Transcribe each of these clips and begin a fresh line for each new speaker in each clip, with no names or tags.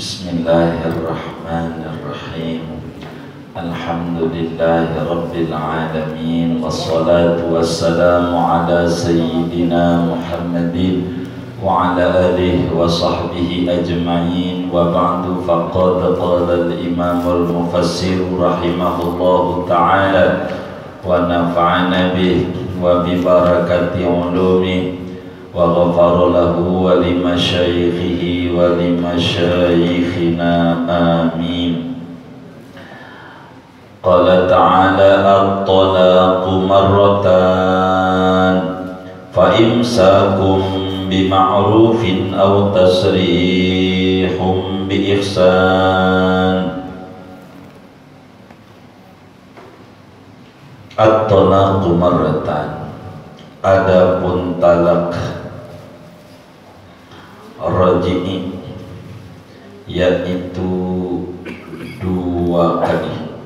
Bismillahirrahmanirrahim. Alhamdulillahi rabbil alamin. Wassalatu wassalamu ala sayyidina Muhammadin wa ala alihi wa sahbihi ajma'in. Wa ba'du, faqad qala al-imam al-mufassir rahimahullahu ta'ala wa nafa'ana bih wa bi barakati ulumi wa ghafara lahu wa li masyayikhihi wa li masyayikhina amin. Qala ta'ala at-talaqu marratan fa imsakum bima'rufin aw tasrihum bi ihsan. At-talaqu marratan, adapun talak raji'i yaitu dua kali.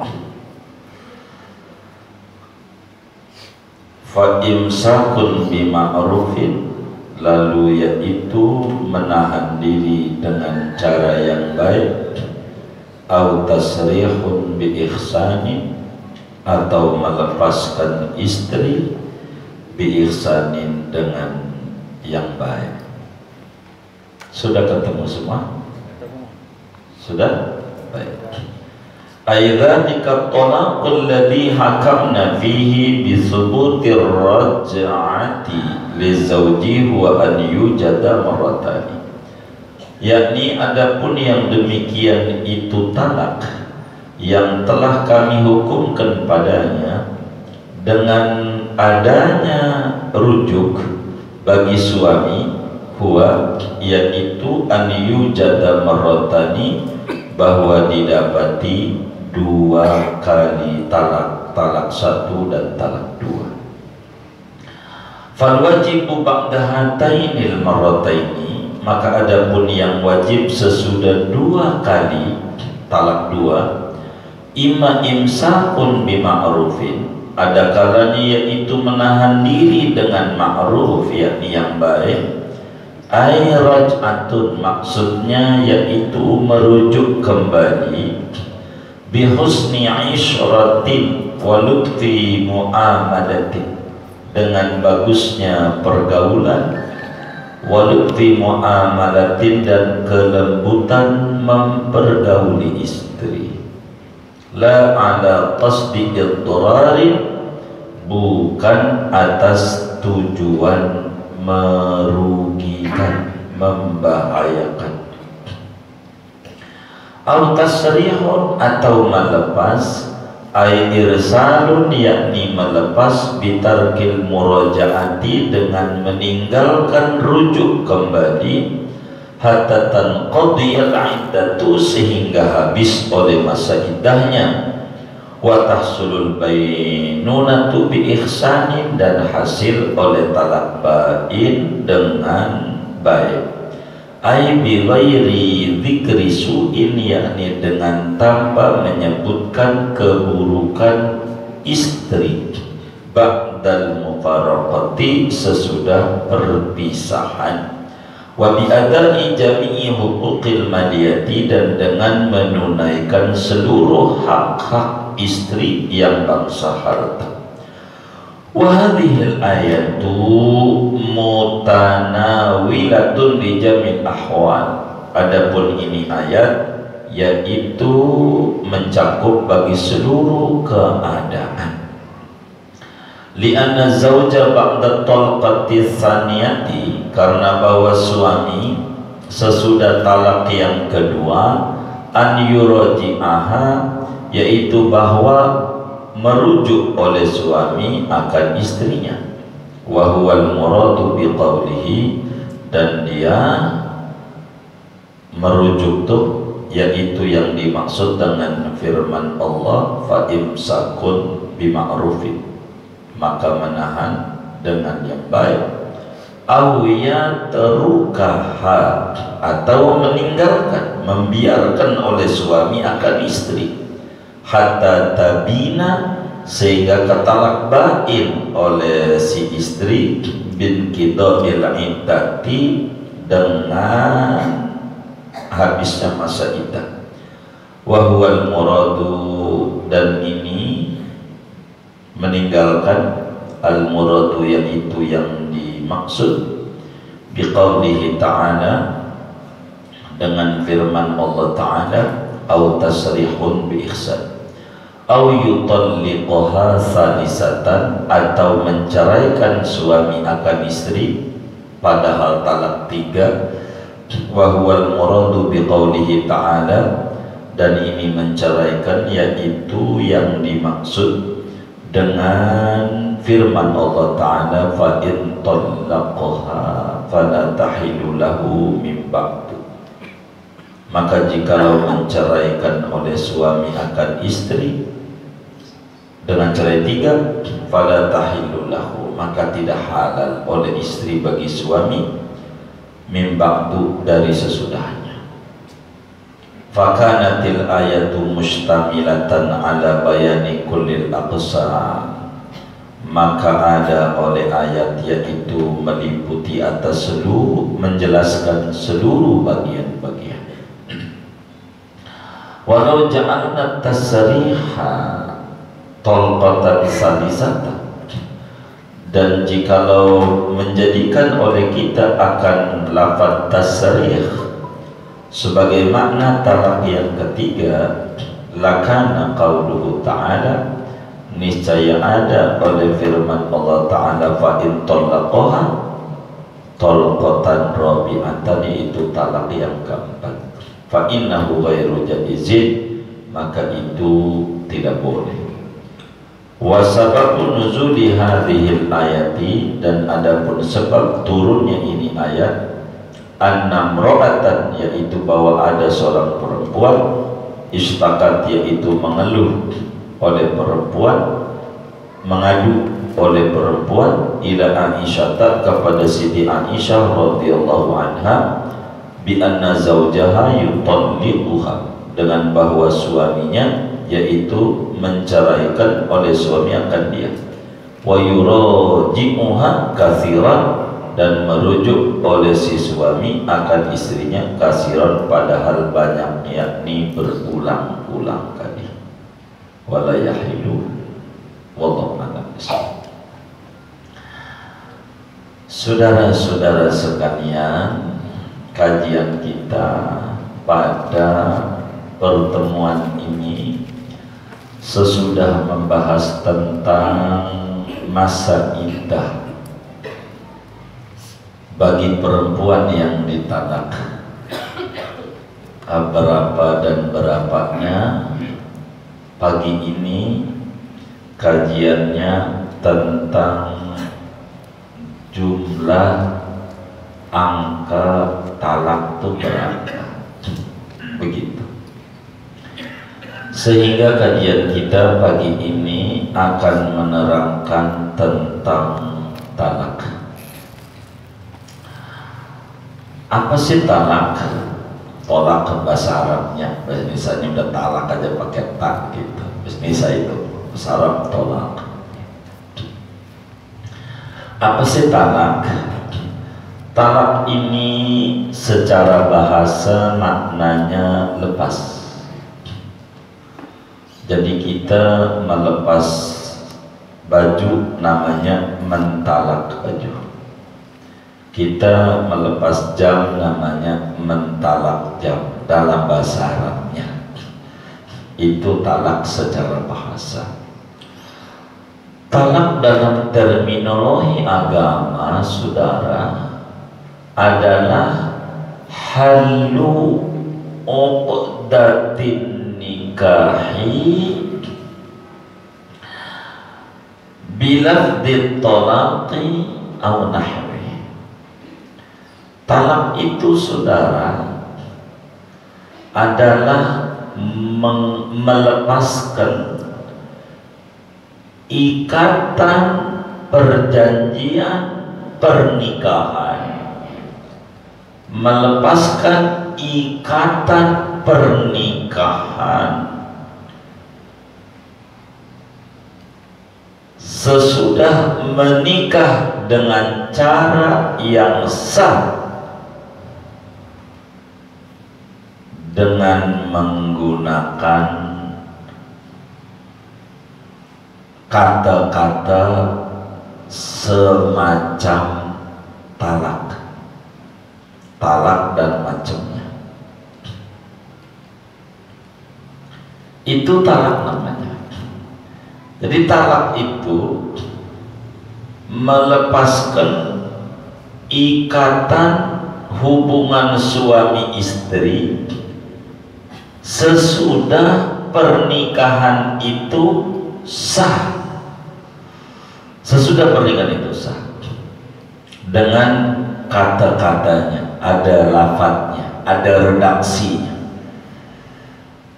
Fa imsakun bima'rufin, lalu yaitu menahan diri dengan cara yang baik, au tasrihun bi ihsanin, atau melepaskan istri bi ihsanin dengan yang baik. Sudah ketemu semua? Sudah? Baik. Aidzalika talaqul ladzi hakamna fihi bi thubutir raj'ati li zawji wa an yujada marratani. Yakni adapun yang demikian itu talak yang telah kami hukumkan padanya dengan adanya rujuk bagi suami, huwa yaitu an yujada marratani, bahwa didapati dua kali talak, talak satu dan talak dua. Fal wajibu ba'da hatainil marrataini, maka adapun yang wajib sesudah dua kali talak dua, imma imsakun bima'rufin, ada kalanya yaitu menahan diri dengan ma'ruf, yakni yang baik. Ay raj'atun, maksudnya yaitu merujuk kembali, bihusni ishratin wa lutfi muamalatin, dengan bagusnya pergaulan, wa lutfi muamalatin, dan kelembutan mempergauli istri. La ala qasdi idrarin, bukan atas tujuan merugikan, membahayakan. Au tasrihun, atau melepas, ay irsalun, yakni melepas, bitarkil murajaati, dengan meninggalkan rujuk kembali, hatta tanqadiyal iddatu, sehingga habis oleh masa iddahnya, wa tahsulul bainunatu bi ihsanin, dan hasil oleh talak bain dengan baik. Ai bi ghairi dzikri su'in, yakni dengan tanpa menyebutkan keburukan istri, ba'dal mufaraqati, sesudah perpisahan. Wa bi adai jami'i huquqil maliyati, dan dengan menunaikan seluruh hak-hak istri yang bangsa harta. Wa hadhil ayatu mutanawilatun li jamil ahwal, adapun ini ayat yaitu mencakup bagi seluruh keadaan. Li'anna zawja ba'da talqati tsaniyati, karena bahwa suami sesudah talak yang kedua, an yuraji'aha, yaitu bahwa merujuk oleh suami akan istrinya, wa huwal muradu biqaulihi, dan dia merujuk tuh yaitu yang dimaksud dengan firman Allah, fa imsakun bima'rufin, maka menahan dengan yang baik, aw yatrukaha, atau meninggalkan, membiarkan oleh suami akan istri, hatta tabina, sehingga ketalak bain oleh si istri, bin qida'il iddati, dengan habisnya masa iddah. Wa huwal muradu, dan ini meninggalkan al-muradu, yaitu yang dimaksud biqaulihi ta'ala, dengan firman Allah Ta'ala, au tasrihun bi ihsan, au yutalliqaha salisatan, atau menceraikan suami akan istri padahal talak 3. Wa huwal muradu biqaulihi ta'ala, dan ini menceraikan yaitu yang dimaksud dengan firman Allah Ta'ala, fa in talaqaha fala tahillu lahu min ba'du, maka jikalau menceraikan oleh suami akan istri dengan cerai 3, fala tahillu lahu, maka tidak halal oleh istri bagi suami, min ba'du, dari sesudahnya. Fakanatil ayatu mustamilatan ala bayani kullil aqsam, maka ada oleh ayat yaitu meliputi atas seluruh, menjelaskan seluruh bagian-bagian. Walau ja'alna tasriha talqatan salisatan, dan jikalau menjadikan oleh kita akan lafaz tasrih sebagai makna talak yang ketiga, lakana qauluhu ta'ala, niscaya ada oleh firman Allah Ta'ala, fa in talaqaha talqatan rabi'atan, itu talak yang keempat, fa innahu ghairu jaizin, maka itu tidak boleh. Wa sababu nuzuli hadhil ayati, dan adapun sebab turunnya ini ayat, annamro'atan, yaitu bahwa ada seorang perempuan, istakat, yaitu mengeluh oleh perempuan, mengadu oleh perempuan, ila Aisyah, kepada Siti Aisyah radhiyallahu anha, bi anna zawjaha yutalliquha, dengan bahwa suaminya yaitu menceraikan oleh suami akan dia, wa yuraji'uha katsiran, dan merujuk oleh si suami akan istrinya kasiran, padahal banyak, yakni berulang-ulang kali. Wala yahilu, wallahu a'lam bishawab. Saudara-saudara sekalian, kajian kita pada pertemuan ini sesudah membahas tentang masa iddah bagi perempuan yang ditalak, berapa dan berapanya. Pagi ini kajiannya tentang jumlah angka talak itu berapa, begitu. Sehingga kajian kita pagi ini akan menerangkan tentang talak. Apa sih talak? Tolak ke bahasa Arabnya, misalnya udah talak aja pakai tak gitu. Misalnya itu bahasa Arab tolak. Apa sih talak? Talak ini secara bahasa maknanya lepas. Jadi kita melepas baju namanya mentalak baju. Kita melepas jam namanya mentalak jam dalam bahasa Arabnya. Itu talak secara bahasa. Talak dalam terminologi agama, saudara, adalah halu uqdatin nikahi bilafdit talaqi aw nahwi. Talak itu, saudara, adalah melepaskan ikatan perjanjian pernikahan, melepaskan ikatan pernikahan sesudah menikah dengan cara yang sah dengan menggunakan kata-kata semacam talak dan macamnya. Itu talak namanya. Jadi talak itu melepaskan ikatan hubungan suami istri sesudah pernikahan itu sah. Sesudah pernikahan itu sah dengan kata-katanya, ada lafadznya, ada redaksinya.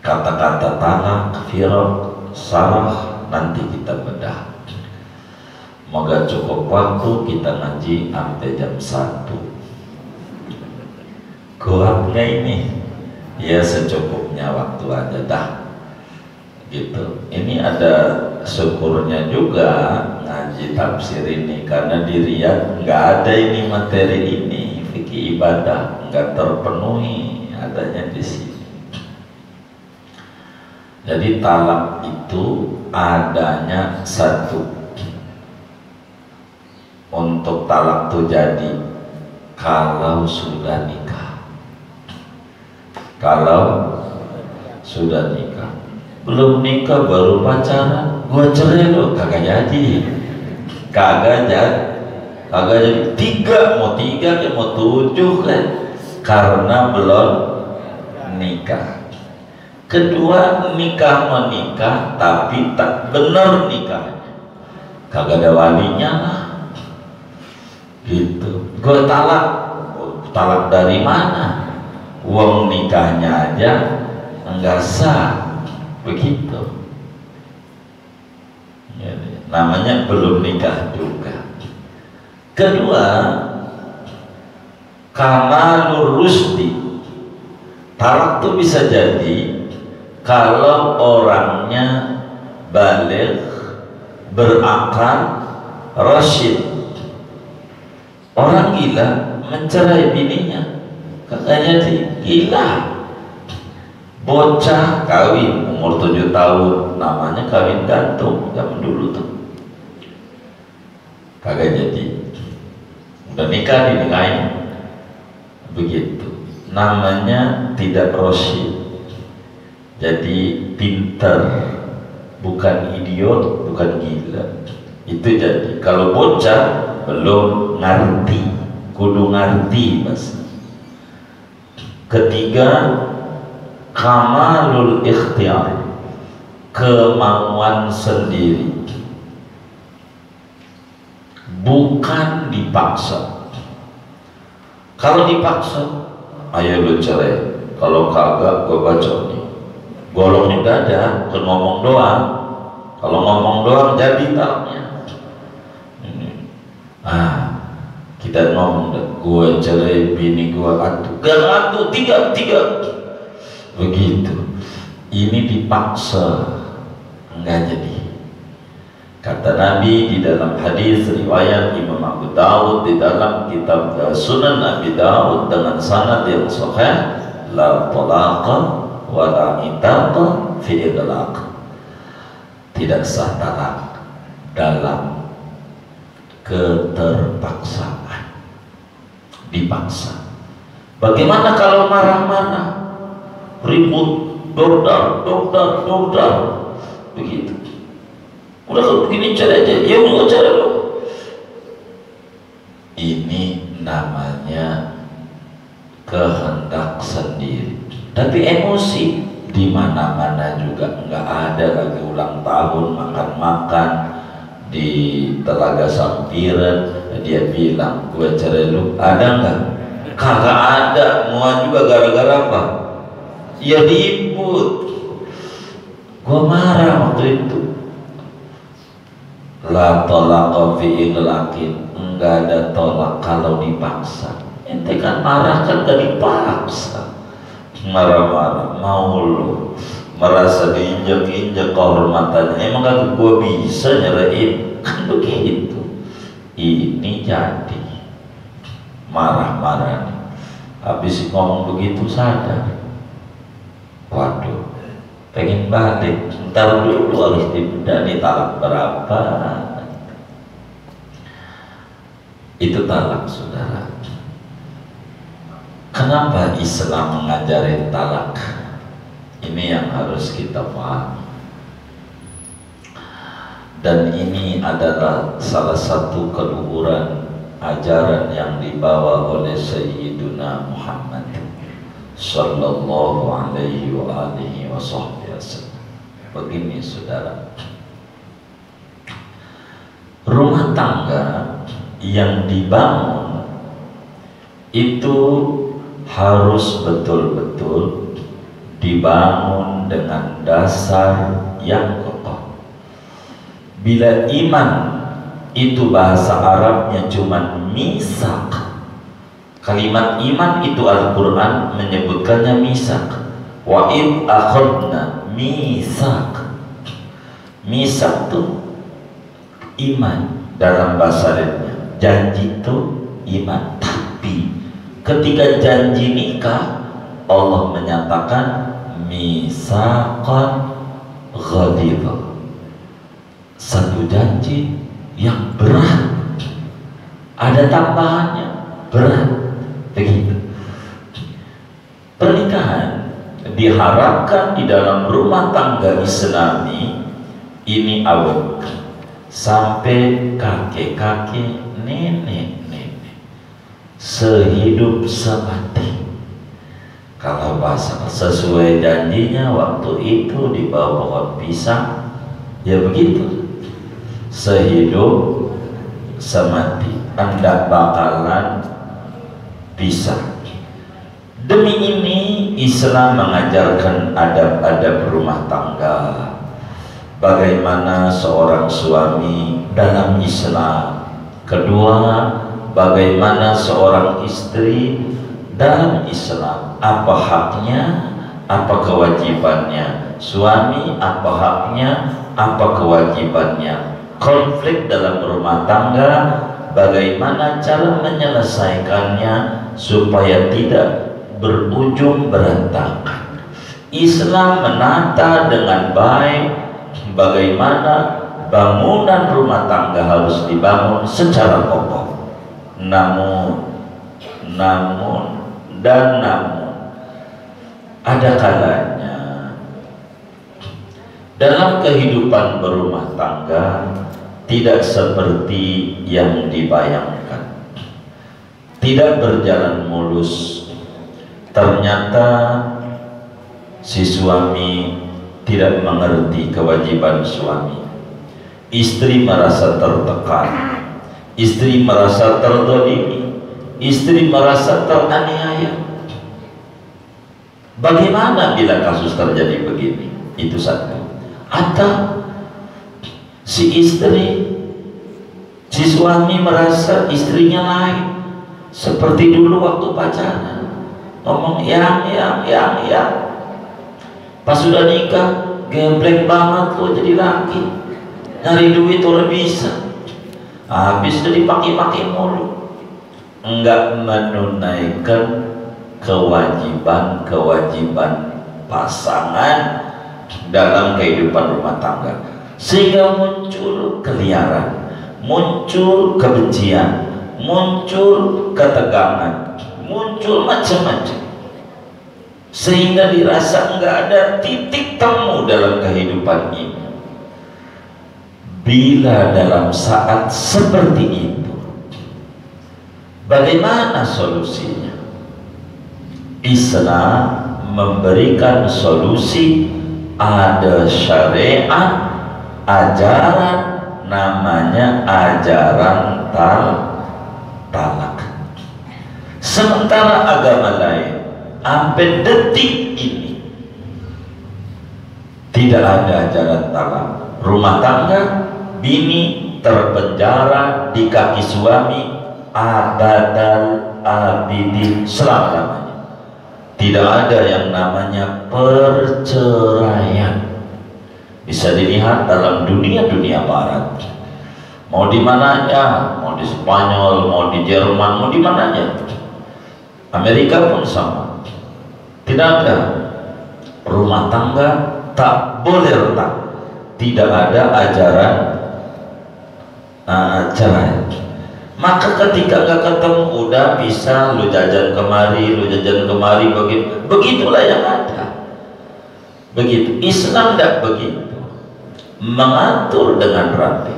Kata-kata talak, firaq, sarah nanti kita bedah. Moga cukup waktu kita ngaji sampai jam 1. Kuatnya ini ya secukupnya waktu aja dah gitu. Ini ada syukurnya juga ngaji tafsir ini, karena di Riyadh nggak ada ini materi ini, fikih ibadah nggak terpenuhi adanya di sini. Jadi talak itu adanya satu. Untuk talak itu jadi kalau sudah nikah. Kalau sudah nikah, belum nikah baru pacaran, gua cerai lo, kagak jadi. Kagak jadi. 3 mau 7 kan, karena belum nikah. Kedua, nikah menikah tapi tak benar nikah, kagak ada walinya lah gitu. Gue talak dari mana? Uang nikahnya aja enggak sah, begitu ya, namanya belum nikah juga. Kedua, kamalur rusdi. Talak tuh bisa jadi kalau orangnya baligh, berakal, rasyid. Orang gila mencerai bininya, katanya gila. Bocah kawin umur 7 tahun, namanya kawin gantung zaman dulu tuh, kagak jadi. Udah nikah dinikahin, begitu. Namanya tidak rasyid. Jadi pinter, bukan idiot, bukan gila. Itu jadi kalau bocah belum ngerti, kudu ngerti mas. Ketiga, kamalul ikhtiar, kemauan sendiri, bukan dipaksa. Kalau dipaksa, ayo lu cerai, kalau kagak gue baca nih. Golongnya gak ada, bukan ngomong doang. Kalau ngomong doang jadi talaknya. Kita ngomong, gue cerai bini gue atuh, gak atuh, 3 begitu. Ini dipaksa, enggak jadi. Kata Nabi di dalam hadis riwayat Imam Abu Dawud di dalam kitab Sunan Abi Dawud dengan sanad yang sahih, la talaqa wa la itaqa fi idlaq. Tidak sah talak dalam keterpaksaan, dipaksa. Bagaimana kalau marah-marah, ribut, dordar, begitu. Udah kalau begini cara aja, ya udah cara lo. Ini namanya kehendak sendiri. Tapi emosi di mana-mana juga nggak ada lagi ulang tahun makan-makan di Telaga Sampiran, dia bilang gue cerai lu, ada nggak? Kagak ada. Mua juga gara-gara apa? Ya diibut. Gue marah waktu itu. La tolaqa fi iglaqin, enggak ada tolak kalau dipaksa. Ente kan marah kan gak dipaksa. Marah-marah mau lu, merasa diinjak-injak kehormatannya, emang kan gue bisa nyerahin, kan begitu. Ini jadi marah-marah nih. Habis ngomong begitu sadar, Waduh, pengen balik, ntar dulu harus ditalak berapa. Itu talak, saudara. Kenapa Islam mengajari talak? Ini yang harus kita pahami. Dan ini adalah salah satu keluhuran ajaran yang dibawa oleh Sayyiduna Muhammad sallallahu alaihi wa alihi wasallam. Begini, saudara, rumah tangga yang dibangun itu harus betul-betul dibangun dengan dasar yang kokoh. Bila iman itu bahasa Arabnya cuma misak, kalimat iman itu Al-Quran menyebutkannya misak. Wa id akhadna misak. Misak itu iman dalam bahasa Arabnya. Janji itu iman. Tapi ketika janji nikah, Allah menyatakan misaqan ghaliza, satu janji yang berat, ada tambahannya, berat. Begitu. Pernikahan diharapkan di dalam rumah tangga Islami ini awet sampai kakek-kakek, nenek-nenek, sehidup semati. Kalau bahasa sesuai janjinya waktu itu di bawah pohon pisang, ya begitu, sehidup semati, Anda bakalan pisah. Demi ini Islam mengajarkan adab-adab rumah tangga. Bagaimana seorang suami dalam Islam. Kedua, bagaimana seorang istri dalam Islam. Apa haknya, apa kewajibannya. Suami apa haknya, apa kewajibannya. Konflik dalam rumah tangga, bagaimana cara menyelesaikannya supaya tidak berujung berantakan. Islam menata dengan baik bagaimana bangunan rumah tangga harus dibangun secara kokoh. Namun ada kalanya dalam kehidupan berumah tangga tidak seperti yang dibayangkan, tidak berjalan mulus. Ternyata si suami tidak mengerti kewajiban suami, istri merasa tertekan, istri merasa terdolimi, istri merasa teraniaya. Bagaimana bila kasus terjadi begini? Itu satu. Atau si suami merasa istrinya lain seperti dulu waktu pacaran, ngomong yang. Pas sudah nikah, geblek banget lo jadi laki, nyari duit udah bisa, habis itu dipaki-paki mulu, enggak menunaikan kewajiban pasangan dalam kehidupan rumah tangga, sehingga muncul keliaran, muncul kebencian, muncul ketegangan, muncul macam-macam, sehingga dirasa enggak ada titik temu dalam kehidupan ini. Bila dalam saat seperti itu, bagaimana solusinya? Islam memberikan solusi. Ada syariat, ajaran, namanya ajaran talak. Sementara agama lain sampai detik ini tidak ada ajaran talak. Rumah tangga, bini terpenjara di kaki suami abadal abidin, selama-lamanya. Tidak ada yang namanya perceraian. Bisa dilihat dalam dunia barat. Mau di mananya, mau di Spanyol, mau di Jerman, mau di mananya. Amerika pun sama. Tidak ada rumah tangga tak boleh retak, tidak ada ajaran cerai. Maka ketika gak ketemu, udah bisa lu jajan kemari, begitulah yang ada. Begitu. Islam tidak begitu, mengatur dengan rapi.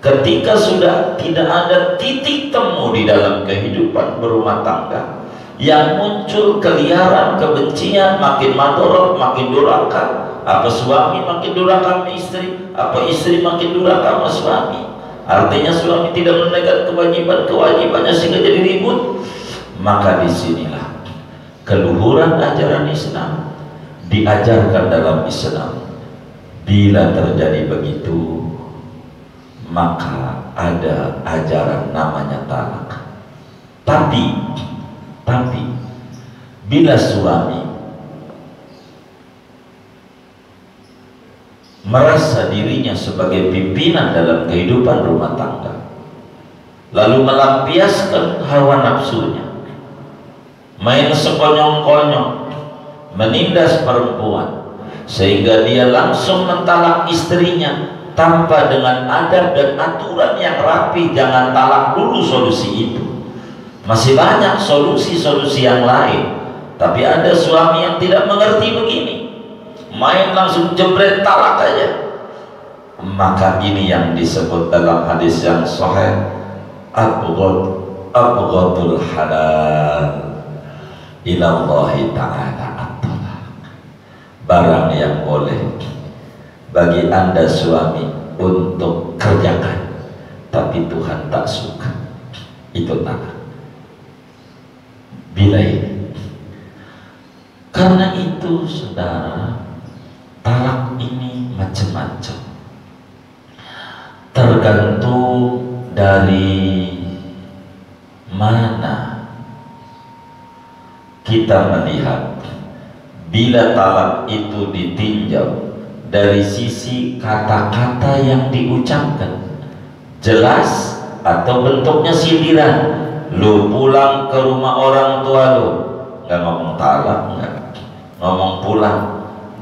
Ketika sudah tidak ada titik temu di dalam kehidupan berumah tangga, yang muncul keliaran kebencian, makin madorot, makin durhaka, apa suami makin durhaka sama istri, apa istri makin durhaka sama suami. Artinya suami tidak menunaikan kewajibannya sehingga jadi ribut. Maka disinilah keluhuran ajaran Islam diajarkan dalam Islam. Bila terjadi begitu, maka ada ajaran namanya talak. Tapi bila suami merasa dirinya sebagai pimpinan dalam kehidupan rumah tangga, lalu melampiaskan hawa nafsunya, main sekonyong-konyong, menindas perempuan, sehingga dia langsung mentalak istrinya tanpa dengan adab dan aturan yang rapi. Jangan talak dulu solusi itu, masih banyak solusi-solusi yang lain. Tapi ada suami yang tidak mengerti begini, main langsung jebret talak aja. Maka ini yang disebut dalam hadis yang sahih, abghadul halal ilallahi ta'ala at-talaq. Barang yang boleh bagi anda suami untuk kerjakan, tapi Tuhan tak suka, itu talak. Bila ini, karena itu saudara, talak ini macam-macam, tergantung dari mana kita melihat. Bila talak itu ditinjau dari sisi kata-kata yang diucapkan, jelas atau bentuknya sindiran. Lu pulang ke rumah orang tua lu, nggak ngomong talak, nggak ngomong pulang,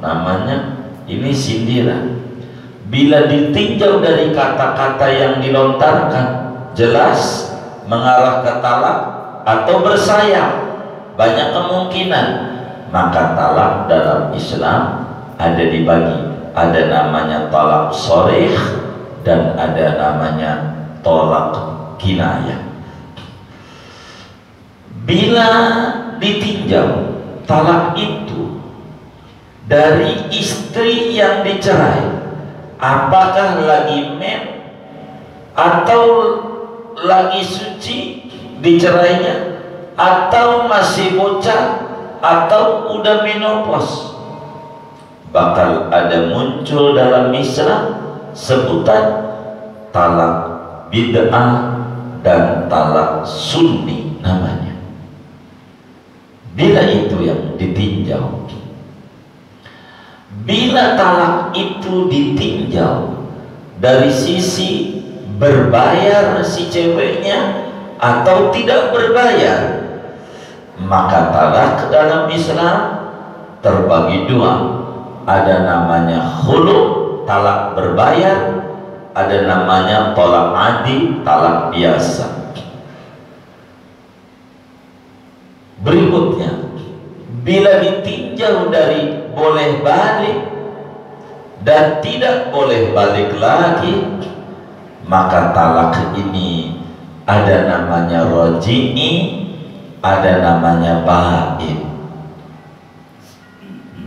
namanya ini sindiran. Bila ditinjau dari kata-kata yang dilontarkan, jelas mengarah ke talak atau bersayap, banyak kemungkinan. Maka talak dalam Islam ada dibagi, ada namanya talak sharih dan ada namanya talak kinayah. Bila ditinjau talak itu dari istri yang dicerai, apakah lagi men atau lagi suci dicerainya, atau masih bocah, atau udah menopause, bakal ada muncul dalam Islam sebutan talak bid'ah dan talak sunni namanya. Bila itu yang ditinjau, bila talak itu ditinjau dari sisi berbayar si ceweknya atau tidak berbayar, maka talak dalam Islam terbagi dua. Ada namanya khulu, talak berbayar, ada namanya talak adi, talak biasa. Berikutnya, bila ditinjau dari boleh balik dan tidak boleh balik lagi, maka talak ini ada namanya roji'i, ada namanya bain.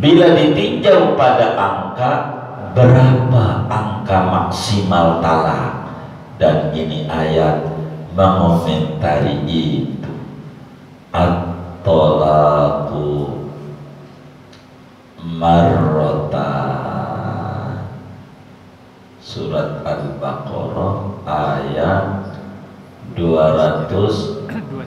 Bila ditinjau pada angka, berapa angka maksimal talak, dan ini ayat mengomentari itu. At-talaqu marratan, surat Al-Baqarah ayat 229.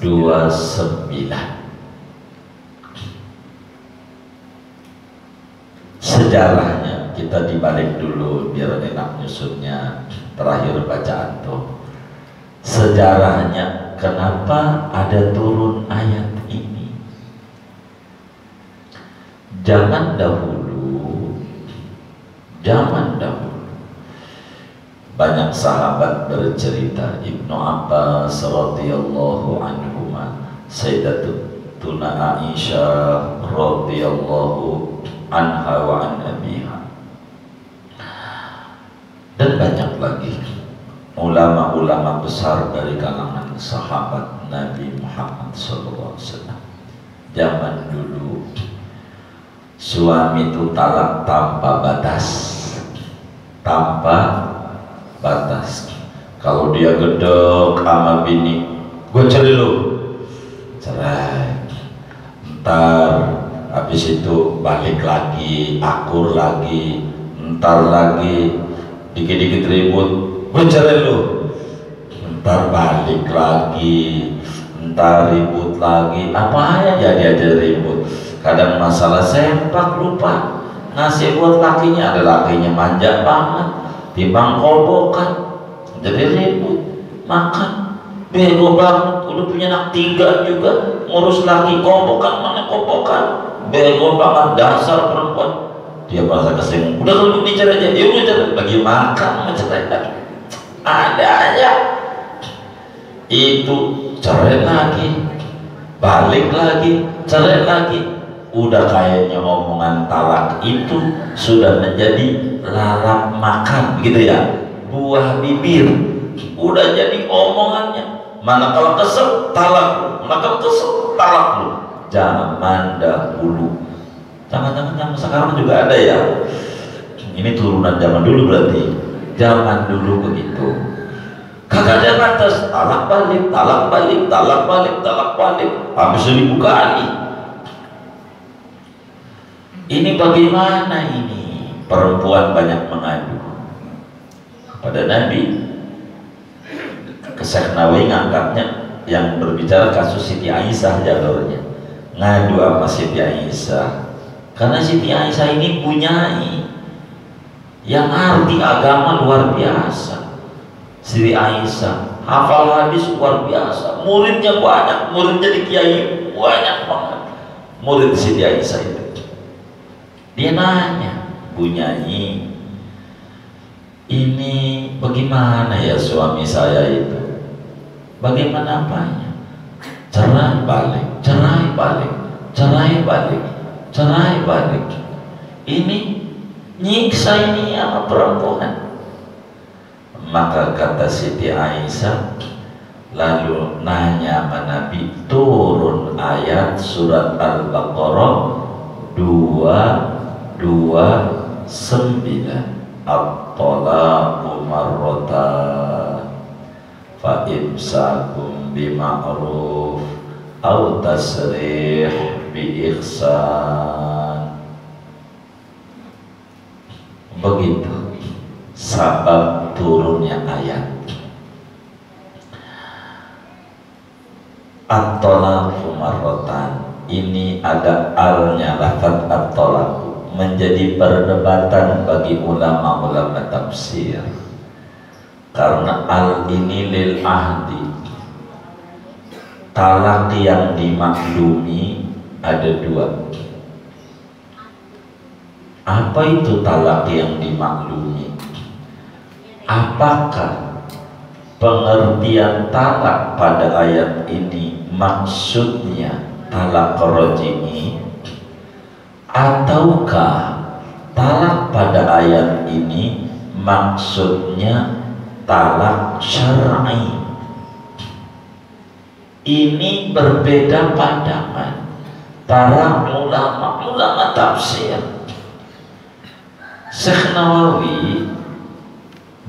Sejarahnya kita dibalik dulu biar enak nyusunnya. Terakhir bacaan tuh sejarahnya, kenapa ada turun ayat ini. Zaman dahulu zaman dahulu. Banyak sahabat bercerita, Ibnu Abbas radhiyallahu anhuma, Sayyidatuna Aisyah radhiyallahu anha wa an abiha, dan banyak lagi ulama-ulama besar dari kalangan sahabat Nabi Muhammad SAW. Zaman dulu suami itu talak tanpa batas, tanpa batas. Kalau dia gedek sama bini, gue cerai lu, cerai. Ntar habis itu balik lagi, akur lagi, ntar lagi dikit-dikit ribut, gue cerai lu, ntar balik lagi, ntar ribut lagi, apa ya jadi aja ribut. Kadang masalah sempak lupa ngasih buat lakinya, ada lakinya manja banget, timbang kobokan jadi ribut. Makan bego banget, udah punya anak 3 juga, ngurus laki kobokan, mana kobokan, bego banget dasar perempuan. Dia merasa kesinggung, udah kalau bicara aja, yuk bicara lagi makan mencerai lagi, ada aja. Itu cerai lagi, balik lagi, cerai lagi. Udah kayaknya omongan talak itu sudah menjadi lalap makan gitu ya, buah bibir, udah jadi omongannya. Mana kalau kesel talak lu, mana kalau kesel talak lu. Zaman dahulu, jangan-jangan yang sekarang juga ada ya. Ini turunan zaman dulu berarti. Zaman dulu begitu, kagak ada batas, talak balik, talak balik, talak balik, talak balik, habis 1000 kali. Ini bagaimana ini? Perempuan banyak mengadu pada Nabi. Syekh Nawawi ngangkatnya yang berbicara kasus Siti Aisyah jalurnya, ngadu sama Siti Aisyah, karena Siti Aisyah ini punyai yang arti agama luar biasa. Siti Aisyah hafal hadis luar biasa, muridnya banyak, muridnya di kiai banyak banget, murid Siti Aisyah itu. Dia nanya, Bu Nyai, ini bagaimana ya suami saya itu? Bagaimana apanya? Cerai balik, cerai balik, cerai balik, cerai balik. Ini nyiksa ini sama perempuan. Maka kata Siti Aisyah, lalu nanya sama Nabi, turun ayat surat Al-Baqarah 229, at-talaqu marratan fa imsakum bima'ruf aw tasrih bi ihsan. Begitu sabab turunnya ayat at-talaqu marratan. Ini ada alnya, lafaz at-talaqu menjadi perdebatan bagi ulama-ulama tafsir, karena al ini lil ahdi. Talak yang dimaklumi ada 2. Apa itu talak yang dimaklumi? Apakah pengertian talak pada ayat ini maksudnya talak raj'i, ataukah talak pada ayat ini maksudnya talak syar'i? Ini berbeda pandangan para ulama tafsir. Syekh Nawawi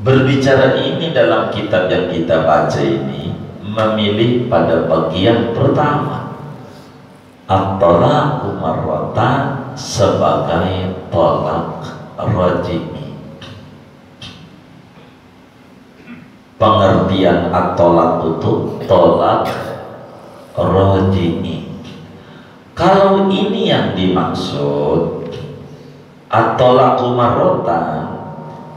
berbicara ini dalam kitab yang kita baca ini, memilih pada bagian pertama, at-talaqu marratan, sebagai talak raj'i. Pengertian at-talaq itu talak raj'i. Kalau ini yang dimaksud at-talaqu marratan,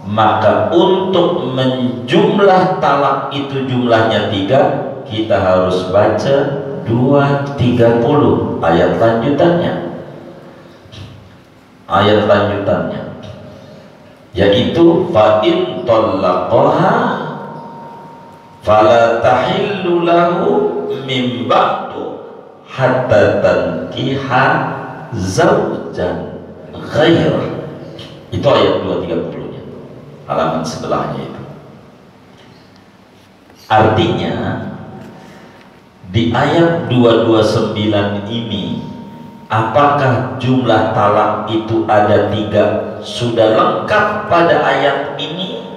maka untuk menjumlah talak itu jumlahnya 3, kita harus baca 2:30 ayat lanjutannya. Ayat lanjutannya yaitu fa in talaqaha fala tahillu lahu min ba'du hatta tankiha zawjan ghairah. Itu ayat 230 nya, halaman sebelahnya itu. Artinya di ayat 229 ini, apakah jumlah talak itu ada 3 sudah lengkap pada ayat ini,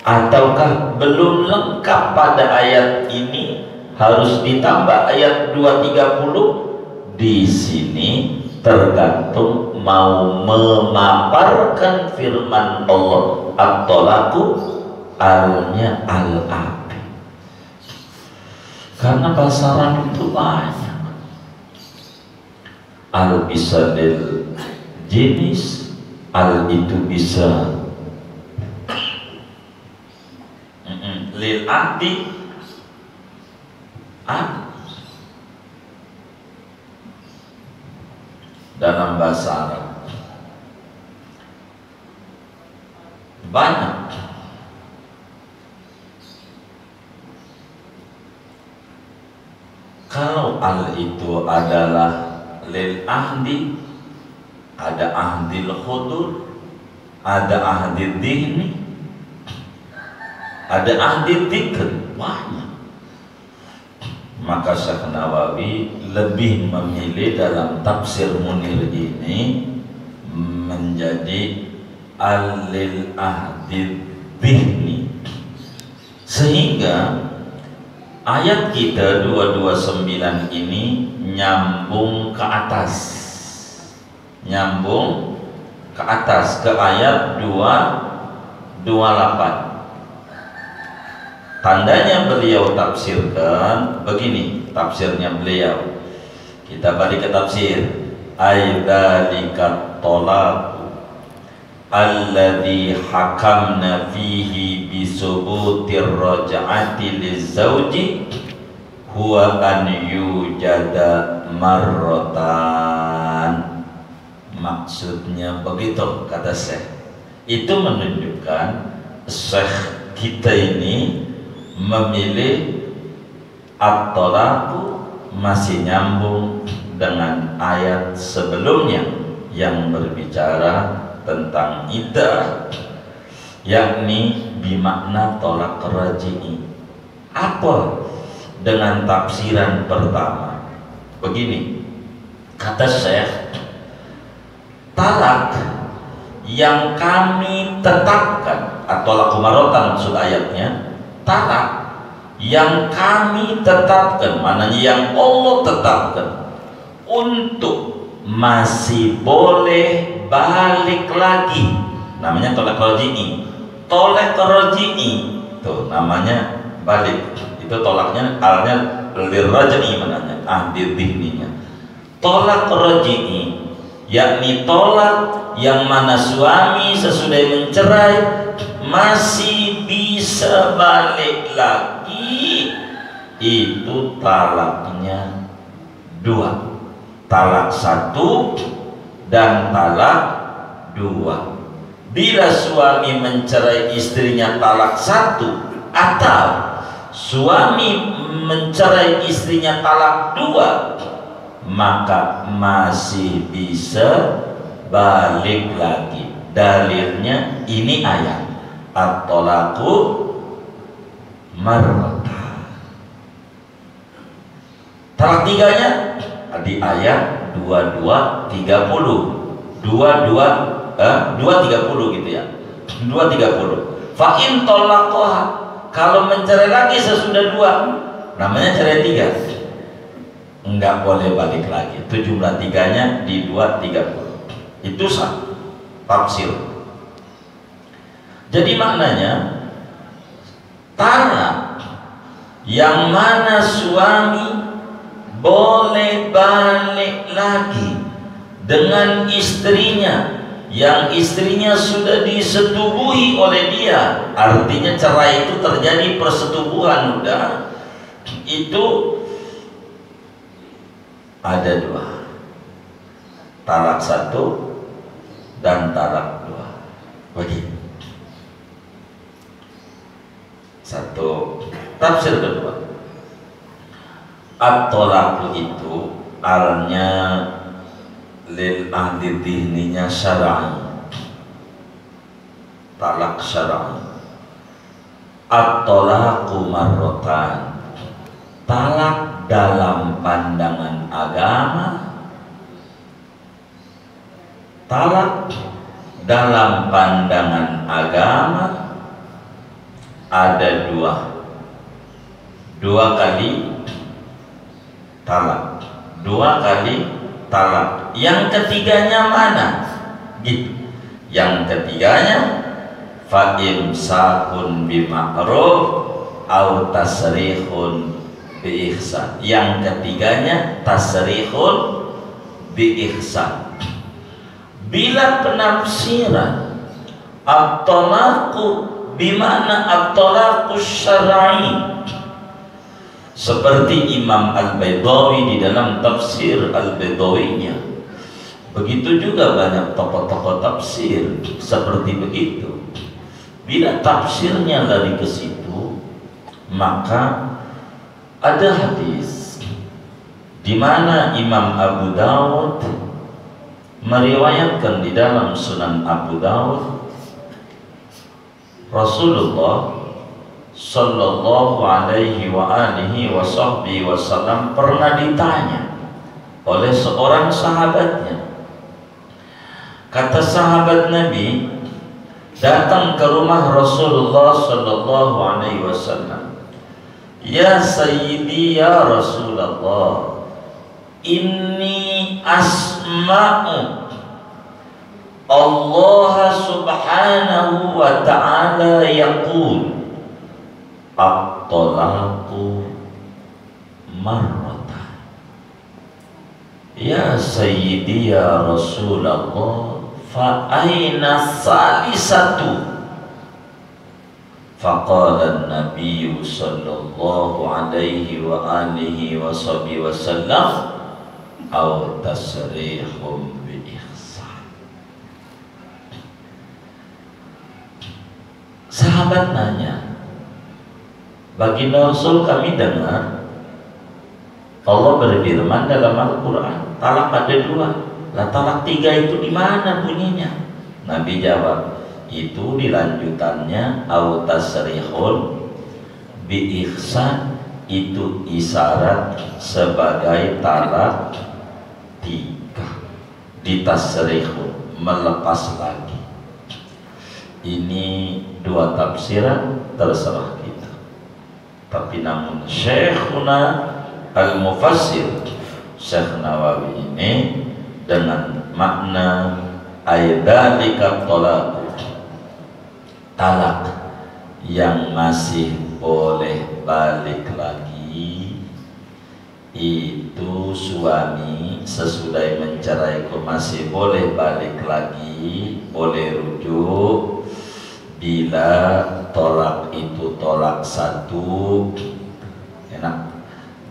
ataukah belum lengkap pada ayat ini, harus ditambah ayat 230? Di sini tergantung mau memaparkan firman Allah at-talaqu alnya al-abi, karena bahasa Arab itu banyak. Al bisa lil jenis, al itu bisa lil ahdi, dalam bahasa Arab banyak. Kalau al itu adalah lil ahdi, ada ahdil khudur, ada ahdil dihni, ada ahdil dzikr, banyak. Maka Syekh Nawawi lebih memilih dalam tafsir Munir ini menjadi al-lil ahdid dhihni, sehingga ayat kita 229 ini nyambung ke atas, nyambung ke atas ke ayat 228. Tandanya beliau tafsirkan begini, tafsirnya beliau. Kita balik ke tafsir. Aidzalika talaq alladhi hakamna fihi bisubutir raj'ati lizawji huwa an yujada marratan. Maksudnya begitu kata Syekh. Itu menunjukkan Syekh kita ini memilih at-talaqu masih nyambung dengan ayat sebelumnya yang berbicara tentang iddah, yakni bimakna tolak raji'i. Apa dengan tafsiran pertama? Begini kata Syekh, talak yang kami tetapkan, atau laku marotan maksud ayatnya, talak yang kami tetapkan, maknanya yang Allah tetapkan untuk masih boleh balik lagi, namanya tolak roji'i. Tolak roji'i tuh namanya balik, itu tolaknya alnya lirraj'i, maknanya ahdi dhihninya. Tolak roji'i yakni tolak yang mana suami sesudah mencerai masih bisa balik lagi, itu talaknya 2, talak 1 dan talak 2. Bila suami mencerai istrinya talak 1 atau suami mencerai istrinya talak 2, maka masih bisa balik lagi. Dalilnya ini ayat at-talaqu marratan. Talak 3-nya di ayat 2230 230 gitu ya, 230. Fa in talaqaha, kalau mencerai lagi sesudah 2, namanya cerai 3, enggak boleh balik lagi. Itu jumlah 3-nya di 230. Itu sah tafsir. Jadi maknanya talak yang mana suami boleh balik lagi dengan istrinya yang istrinya sudah disetubuhi oleh dia, artinya cerai itu terjadi persetubuhan udah, itu ada 2, talak 1 dan talak 2. Begitu. Satu. Tafsir kedua, at-tolak itu artinya lil ahli dihninya syar'i, talak syar'i. At-tolaku marrotan, talak dalam pandangan agama, talak dalam pandangan agama ada dua kali talak, dua kali talak. Yang ketiganya mana? Gitu. Yang ketiganya fa imsakun bima'ruf au tasrihun bi ihsan. Yang ketiganya tasrihun bi ihsan. Bila penafsiran at-talaqu bimana at-talaqu syar'i, seperti Imam Al-Baydawi di dalam tafsir Al-Baydawinya, begitu juga banyak tokoh-tokoh tafsir seperti begitu. Bila tafsirnya lari ke situ, maka ada hadis di mana Imam Abu Dawud meriwayatkan di dalam Sunan Abu Dawud, Rasulullah Sallallahu alaihi wa alihi wa sahbihi wasallam pernah ditanya oleh seorang sahabatnya. Kata sahabat Nabi datang ke rumah Rasulullah Sallallahu alaihi wasallam, "Ya Sayyidi ya Rasulullah, inni asma'u Allah subhanahu wa ta'ala yaqul at-talaqu marratan." Ya Sayyidi ya Rasulullah, fa aina salisatu? Faqala an-nabiy sallallahu alaihi wa alihi wa sahbihi wasallam aw tasrihum bi ihsan. Sahabat nanya, baginda Rasul, kami dengar Allah berfirman dalam Al-Quran, talak ada dua. Lah talak tiga itu di mana bunyinya? Nabi jawab, itu dilanjutannya au tasrihun bi ihsan, itu isyarat sebagai talak tiga. Ditasrihun, melepas lagi. Ini dua tafsiran, terserah kita. Tapi namun Syekhuna Al-Mufassir Syekh Nawawi ini dengan makna aidalika talak yang masih boleh balik lagi, itu suami sesudah mencerai masih boleh balik lagi, boleh rujuk bila tolak itu tolak satu, enak.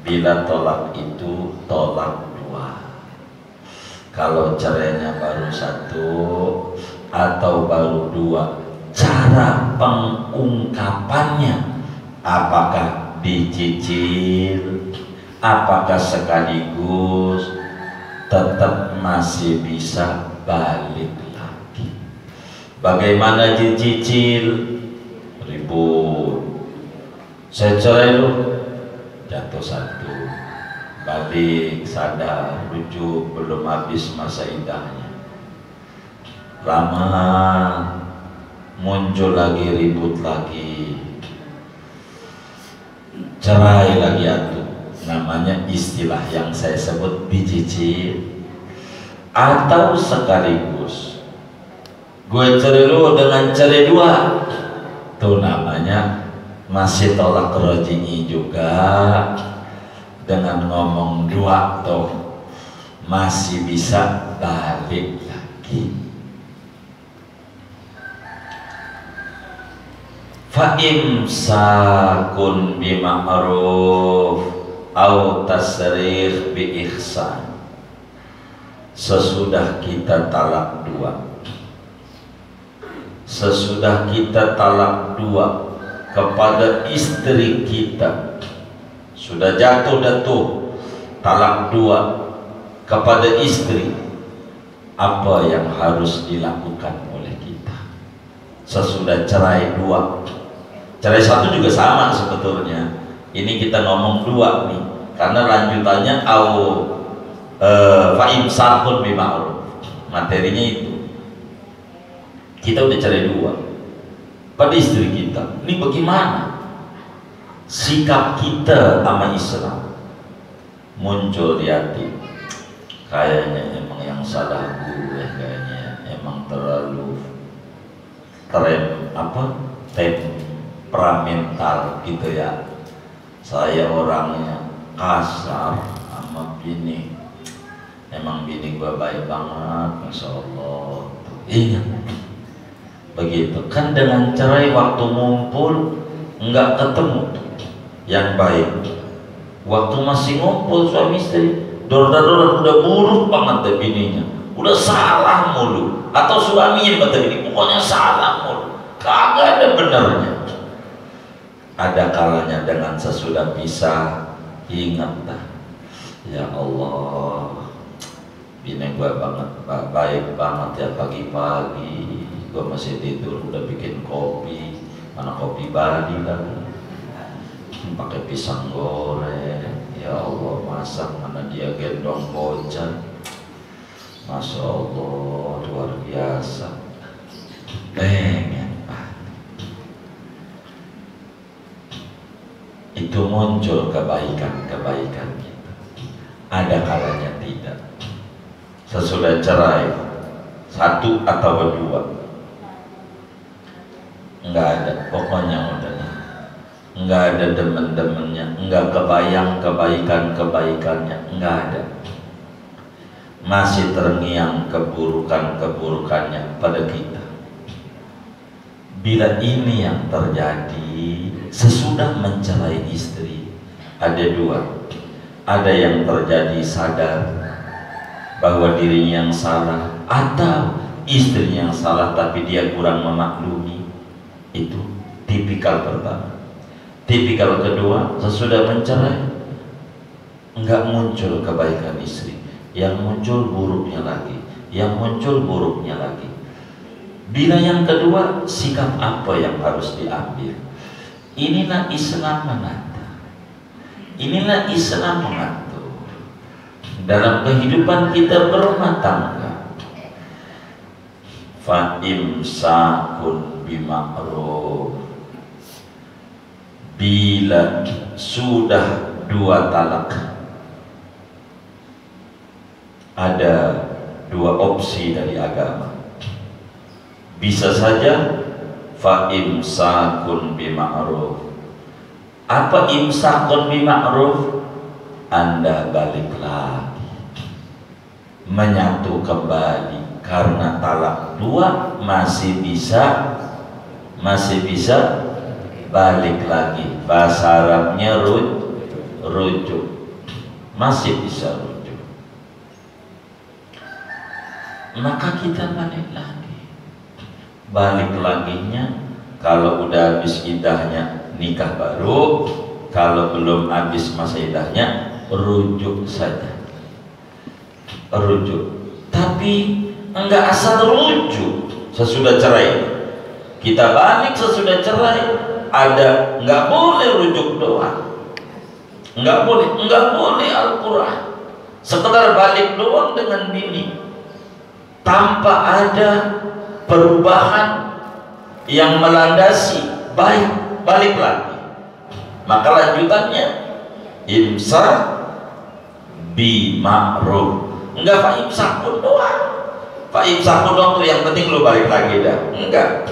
Bila tolak itu tolak dua. Kalau cerainya baru satu atau baru dua, cara pengungkapannya apakah dicicil, apakah sekaligus, tetap masih bisa balik lagi. Bagaimana dicicil? Ribut, saya cerai lu, jatuh satu, balik, sadar, rujuk, belum habis masa iddahnya, lama muncul lagi, ribut lagi, cerai lagi atuh. Namanya istilah yang saya sebut dicicil. Atau sekaligus gue cerai lu dengan cerai dua, tuh namanya masih tolak roji'i juga, dengan ngomong dua tuh masih bisa balik lagi. Fa imsakun bima'ruf au tasrih bi ihsan. Sesudah kita talak dua, sesudah kita talak dua, kepada istri kita, sudah jatuh talak 2 kepada istri, apa yang harus dilakukan oleh kita sesudah cerai 2? Cerai 1 juga sama sebetulnya, ini kita ngomong 2 nih karena lanjutannya fa'imsakun bima'ruf, materinya itu. Kita udah cerai 2 pada istri kita, ini bagaimana sikap kita sama Islam? Muncul di hati, kayaknya emang yang salah gue, kayaknya emang terlalu temperamental gitu ya, saya orangnya kasar sama bini, emang bini gue baik banget, Masya Allah. Iya begitu kan, dengan cerai waktu ngumpul nggak ketemu yang baik, waktu masih ngumpul suami istri dor-dor udah buruk banget deh bininya, udah salah mulu, atau suaminya kata bini pokoknya salah mulu, kagak ada benernya. Ada kalanya dengan sesudah pisah ingat dah, ya Allah bini gue baik banget ya, pagi-pagi gue masih tidur udah bikin kopi, mana kopi Bali lagi, pakai pisang goreng, ya Allah masak, mana dia gendong bocah, Masya Allah luar biasa, pengen itu muncul kebaikan kita. Ada kalanya tidak, sesudah cerai 1 atau 2 nggak ada, pokoknya udah nggak ada demen-demennya, nggak kebayang kebaikannya, nggak ada, masih terngiang keburukannya pada kita. Bila ini yang terjadi sesudah mencerai istri, ada 2, ada yang terjadi sadar bahwa dirinya yang salah atau istrinya yang salah tapi dia kurang memaklumi. Itu tipikal pertama. Tipikal kedua, sesudah mencerai enggak muncul kebaikan istri, yang muncul buruknya lagi, yang muncul buruknya lagi. Bila yang kedua, sikap apa yang harus diambil? Inilah Islam menata, inilah Islam mengatur dalam kehidupan kita berumah tangga. Fa'imsakun bima'ruf, bila sudah 2 talak, ada 2 opsi dari agama. Bisa saja fa'imsakun bima'ruf. Apa imsakun bima'ruf? Anda balik lagi, menyatu kembali, karena talak 2 masih bisa balik lagi. Bahasa Arabnya rujuk, masih bisa rujuk. Maka kita balik laginya kalau udah habis iddahnya nikah baru, kalau belum habis masa iddahnya rujuk saja, rujuk. Tapi enggak asal rujuk sesudah cerai. Kita balik sesudah cerai, ada enggak boleh rujuk doang, enggak boleh Al-Quran sekedar balik doang dengan bini tanpa ada perubahan yang melandasi balik lagi. Maka lanjutannya imsak bima'ruf, enggak fa'imsakun doang. Fa'imsakun doang tuh yang penting lu balik lagi dah, enggak,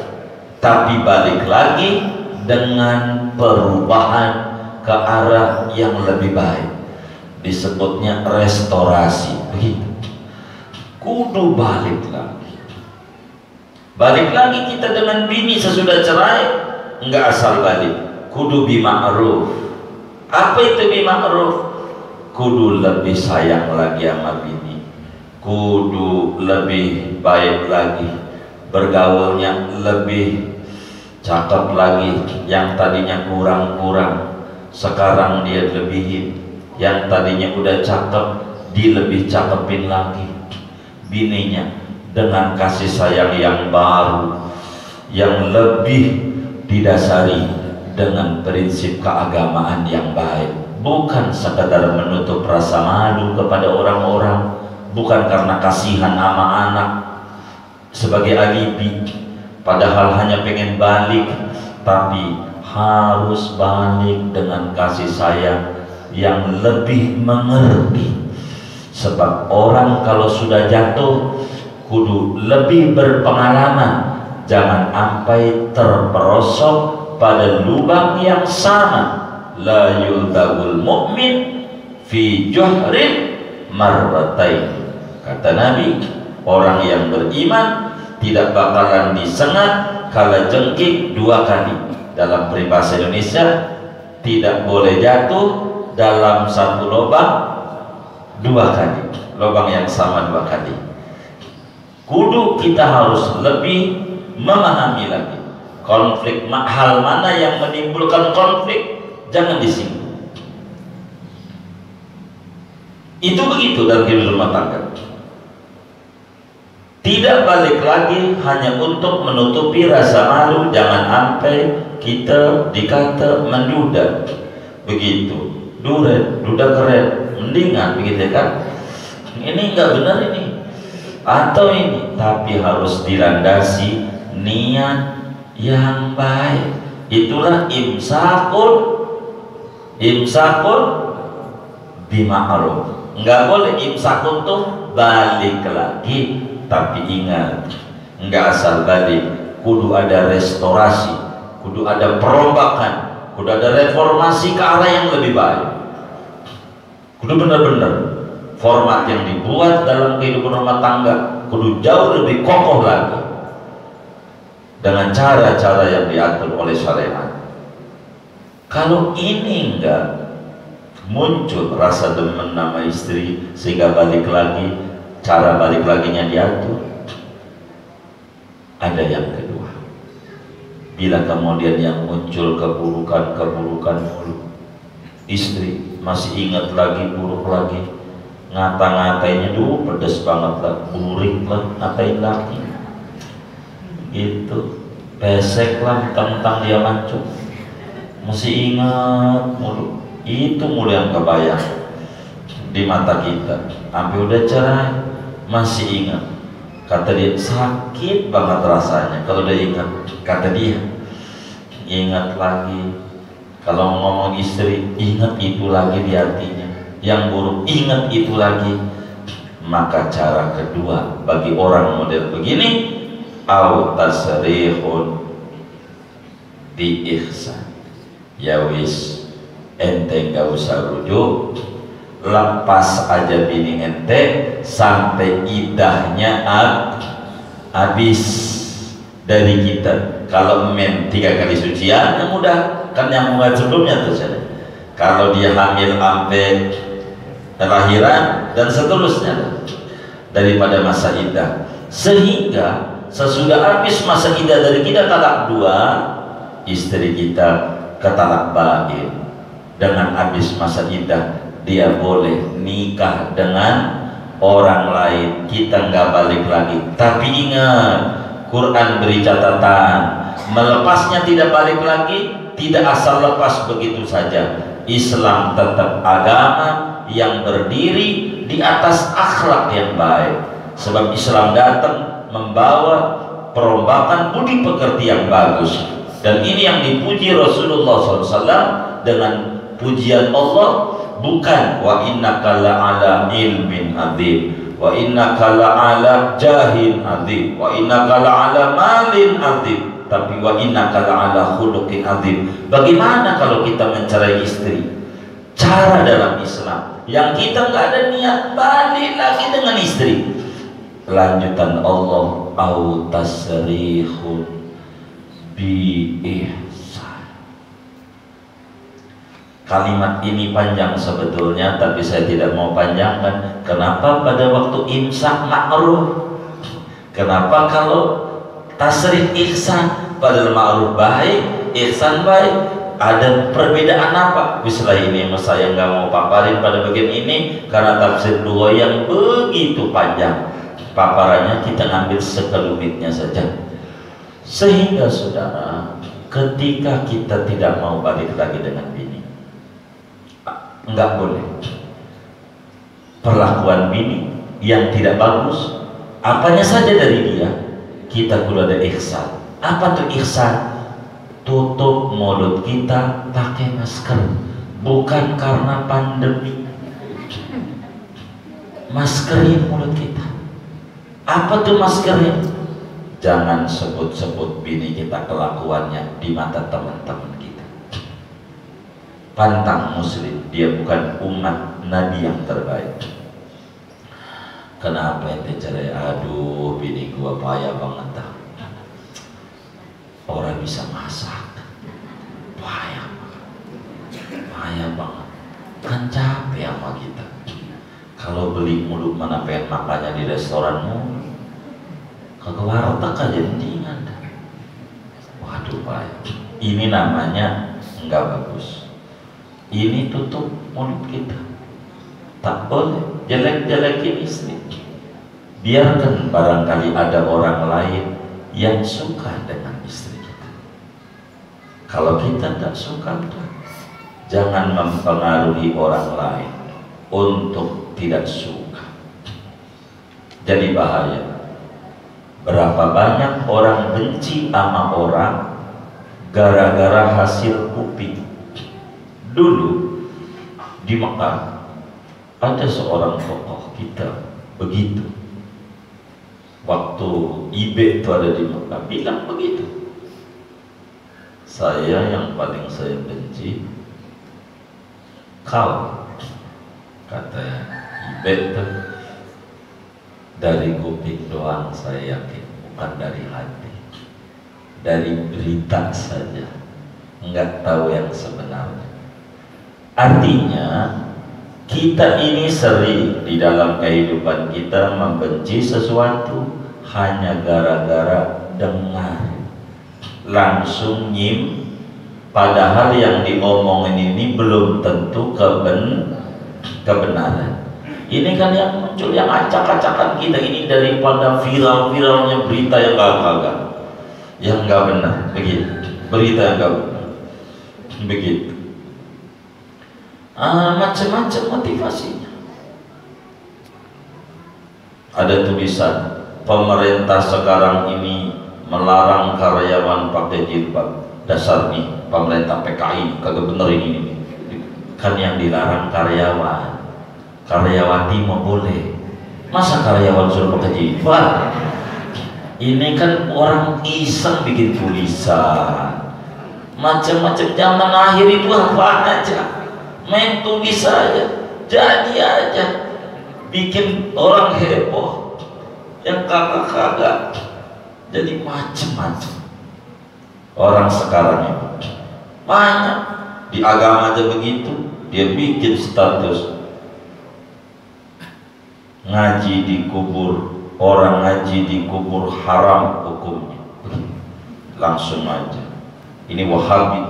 tapi balik lagi dengan perubahan ke arah yang lebih baik, disebutnya restorasi. Begitu, kudu balik lagi kita dengan bini sesudah cerai, enggak asal balik, kudu bima'ruf. Apa itu bima'ruf? Kudu lebih sayang lagi sama bini, kudu lebih baik lagi, bergaulnya lebih cakep lagi, yang tadinya kurang-kurang sekarang dia lebihin, yang tadinya udah cakep dilebih cakepin lagi bininya, dengan kasih sayang yang baru yang lebih didasari dengan prinsip keagamaan yang baik, bukan sekadar menutup rasa malu kepada orang-orang, bukan karena kasihan sama anak sebagai alibi padahal hanya pengen balik, tapi harus balik dengan kasih sayang yang lebih mengerti. Sebab orang kalau sudah jatuh kudu lebih berpengalaman, jangan sampai terperosok pada lubang yang sama. La yuldagul mu'min fi juhrin marratain, kata Nabi, orang yang beriman tidak bakalan disengat kala jengking 2 kali. Dalam peribahasa Indonesia, tidak boleh jatuh dalam satu lubang 2 kali, lubang yang sama 2 kali. Kudu kita harus lebih memahami lagi konflik, hal mana yang menimbulkan konflik jangan disinggung. Itu begitu dalam kehidupan rumah tangga. Tidak balik lagi hanya untuk menutupi rasa malu, jangan sampai kita dikata menduda. Begitu, duda keren, mendingan begitu kan? Ini enggak benar ini, atau ini, tapi harus dilandasi niat yang baik. Itulah imsakun bima'ruf. Enggak boleh imsakun tuh balik lagi. Tapi ingat, enggak asal balik, kudu ada restorasi, kudu ada perombakan, kudu ada reformasi ke arah yang lebih baik. Kudu benar-benar format yang dibuat dalam kehidupan rumah tangga kudu jauh lebih kokoh lagi dengan cara-cara yang diatur oleh syariat. Kalau ini enggak muncul rasa demen nama istri sehingga balik lagi, cara balik laginya diatur. Ada yang kedua, bila kemudian yang muncul keburukan mulu, istri masih ingat lagi, buruk lagi, ngata-ngatainya dulu pedes banget lah, burik lah, ngatain lagi gitu, pesek lah tentang dia mancung, masih ingat mulu, itu mulu yang kebayang di mata kita. Sampai udah cerai masih ingat, kata dia, sakit banget rasanya kalau udah ingat, kata dia, ingat lagi. Kalau ngomong istri, ingat itu lagi di hatinya, yang buruk ingat itu lagi. Maka cara kedua bagi orang model begini, au tasrihun bi ihsan, ya wis, ente gak usah rujuk, lepas aja bini ente sampai idahnya habis dari kita. Kalau men 3 kali sucian yang mudah kan, yang mulai sebelumnya tuh saja. Kalau dia hamil sampai kelahiran dan seterusnya daripada masa iddah, sehingga sesudah habis masa iddah dari kita talak 2, istri kita ketalak bain. Dengan habis masa iddah dia boleh nikah dengan orang lain, kita nggak balik lagi. Tapi ingat, Quran beri catatan, melepasnya tidak balik lagi, tidak asal lepas begitu saja. Islam tetap agama yang berdiri di atas akhlak yang baik. Sebab Islam datang membawa perombakan budi pekerti yang bagus. Dan ini yang dipuji Rasulullah SAW dengan pujian Allah, bukan wa innaka la'ala ilmin adzim, wa innaka la'ala jahin adzim, wa innaka la'ala malin adzim, tapi wa innaka la'ala khuluqin adzim. Bagaimana kalau kita mencerai istri? Cara dalam Islam yang kita nggak ada niat balik lagi dengan istri, lanjutan Allah, au tasrihun bi ihsan. Kalimat ini panjang sebetulnya, tapi saya tidak mau panjangkan. Kenapa pada waktu imsak ma'ruf? Kenapa kalau tasrih ihsan padahal ma'ruf baik, ihsan baik. Ada perbedaan apa? Misalnya ini saya nggak mau paparin pada bagian ini karena tafsir dua yang begitu panjang. Paparannya kita ngambil sekelumitnya saja. Sehingga saudara, ketika kita tidak mau balik lagi dengan bini, nggak boleh. Perlakuan bini yang tidak bagus, apanya saja dari dia, kita perlu ada ihsan. Apa tuh ihsan? Tutup mulut kita pakai masker, bukan karena pandemi. Maskerin mulut kita. Apa tuh maskerin? Jangan sebut-sebut bini kita kelakuannya di mata teman-teman kita. Pantang muslim, dia bukan umat Nabi yang terbaik. Kenapa ente cerai? Aduh, bini gua payah banget dah. Orang bisa masak, payah banget, kan capek sama kita. Kalau beli mulu mana pengen makannya di restoran mulu, kagak warteg aja mendingan. Waduh payah. Ini namanya nggak bagus. Ini tutup mulut kita. Tak boleh jelek-jelekin istri. Biarkan barangkali ada orang lain yang suka dengan istri. Kalau kita tidak suka, jangan mempengaruhi orang lain untuk tidak suka. Jadi bahaya. Berapa banyak orang benci sama orang gara-gara hasil kuping. Dulu di Mekah ada seorang tokoh kita begitu. Waktu Ibe itu ada di Mekah bilang begitu. Saya yang paling saya benci kau, kata Ibe itu, dari kuping doang saya yakin, bukan dari hati, dari berita saja, nggak tahu yang sebenarnya. Artinya kita ini sering di dalam kehidupan kita membenci sesuatu hanya gara-gara dengar, langsung nyim, padahal yang diomongin ini belum tentu kebenaran. Ini kan yang muncul, yang acak-acakan kita ini daripada viral-viralnya berita yang gak yang nggak benar, begitu, berita yang gak benar, begitu. Macam-macam motivasinya. Ada tulisan, pemerintah sekarang ini melarang karyawan pakai jilbab. Dasar nih pemerintah PKI kagak bener ini. Kan yang dilarang karyawan, karyawati mau boleh, masa karyawan suruh pakai jilbab? Ini kan orang iseng bikin tulisan macam-macam. Zaman akhir itu apaan aja, main tulis aja, jadi aja bikin orang heboh yang kagak-kagak. Jadi macam-macam orang sekarang itu banyak. Di agama aja begitu, dia bikin status ngaji di kubur, orang ngaji di kubur haram hukumnya, langsung aja ini wahabi.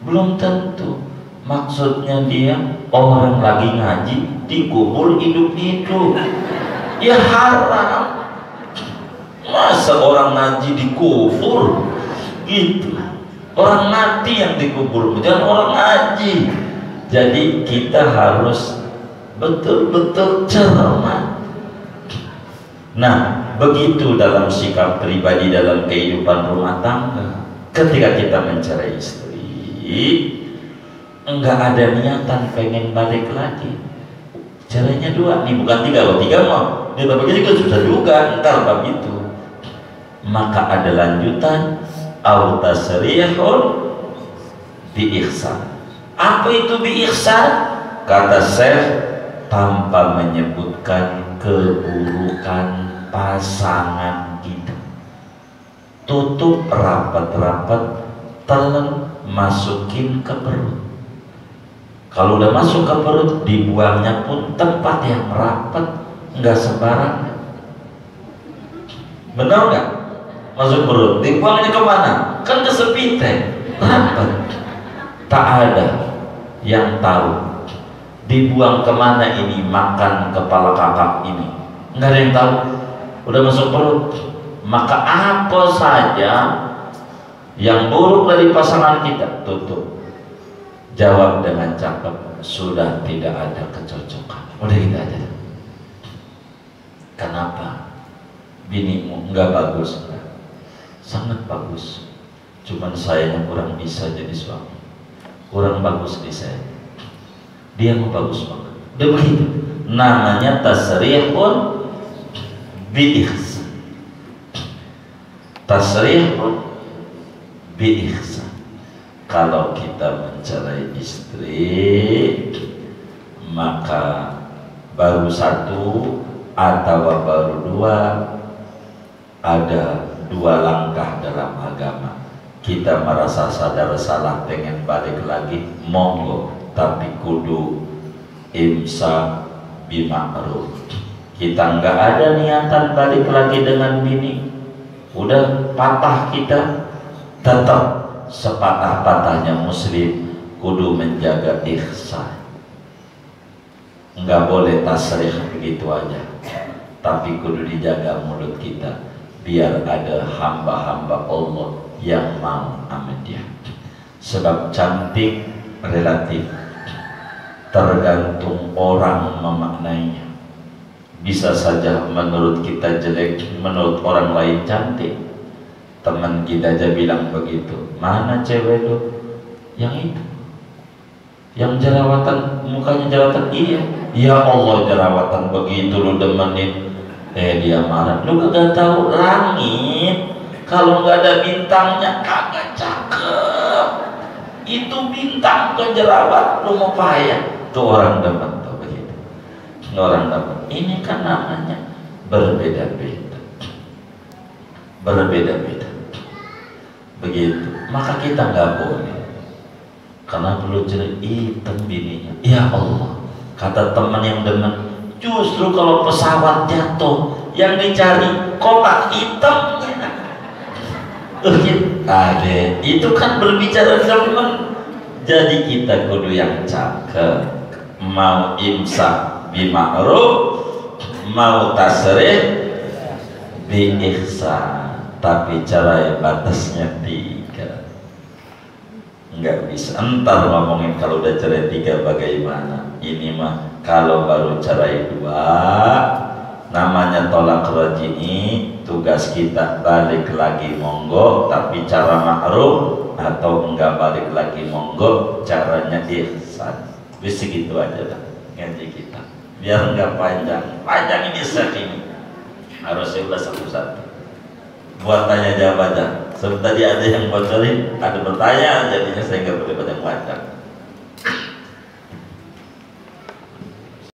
Belum tentu maksudnya dia orang lagi ngaji di kubur hidup-hidup, ya haram. Masa orang ngaji di kubur gitu, orang mati yang dikubur, bukan orang ngaji. Jadi kita harus betul-betul cermat. Nah, begitu dalam sikap pribadi dalam kehidupan rumah tangga. Ketika kita mencerai istri, enggak ada niatan pengen balik lagi. Caranya dua nih, bukan tiga. Kalau tiga mau dia begitu susah juga, ntar begitu. Maka ada lanjutan, au tasrihun bi ihsan. Apa itu bi ihsan? Kata Syekh, tanpa menyebutkan keburukan pasangan kita. Tutup rapat-rapat, telan, masukin ke perut. Kalau udah masuk ke perut, dibuangnya pun tempat yang rapat, nggak sembarangan. Benar nggak? masuk perut, dibuangnya kemana? Kan ke sepite, rapat. Tak ada yang tahu dibuang kemana ini makan kepala kakak ini, nggak ada yang tahu. Udah masuk perut, maka apa saja yang buruk dari pasangan kita tutup, jawab dengan cakep, sudah tidak ada kecocokan. Udah gitu aja. Kenapa? Binimu nggak bagus? Sangat bagus, cuman saya kurang bisa jadi suami, kurang bagus di saya. Dia mau bagus banget. Udah begitu. Namanya tasrihun bi-ihsan. Tasrihun bi-ihsan. Kalau kita mencerai istri, maka baru satu atau baru dua, ada dua langkah dalam agama. Kita merasa sadar salah, pengen balik lagi, monggo, tapi kudu imsak bima'ruf. Kita nggak ada niatan balik lagi dengan bini, udah patah kita, tetap sepatah-patahnya muslim kudu menjaga ihsan. Nggak boleh tasrih begitu aja, tapi kudu dijaga mulut kita biar ada hamba-hamba Allah yang mau amin dia. Sebab cantik relatif, tergantung orang memaknainya. Bisa saja menurut kita jelek, menurut orang lain cantik. Teman kita aja bilang begitu, mana cewek lu? Yang itu, yang jerawatan, mukanya jerawatan. Iya, ya Allah, jerawatan begitu lu demenin. Dia marah, lu kagak tahu langit kalau nggak ada bintangnya kagak cakep. Itu bintang ke jerawat, lu mau payah. Tuh orang demen tuh begitu. Orang demen. Ini kan namanya berbeda-beda. Berbeda-beda. Begitu. Maka kita nggak boleh. Karena perlu cerita hitam bininya. Ya Allah, kata teman yang demen, justru kalau pesawat jatuh yang dicari kotak hitamnya. Ade, itu kan berbicara teman. Jadi kita kudu yang cakep, mau imsak bima'ruf, mau tasrih bi ihsan, tapi cara batasnya 3. Nggak bisa entar ngomongin kalau udah cerai 3 bagaimana. Ini mah kalau baru cerai 2, namanya tolak raj'i. Tugas kita balik lagi monggo, tapi cara ma'ruf, atau enggak balik lagi monggo, caranya ihsan. Bisa gitu aja lah ngaji kita, biar enggak panjang ini segini. Harusnya udah satu-satu. Buat tanya jawab aja. Sebab tadi ada yang bocorin, ada pertanyaan, jadinya saya nggak boleh banyak panjang.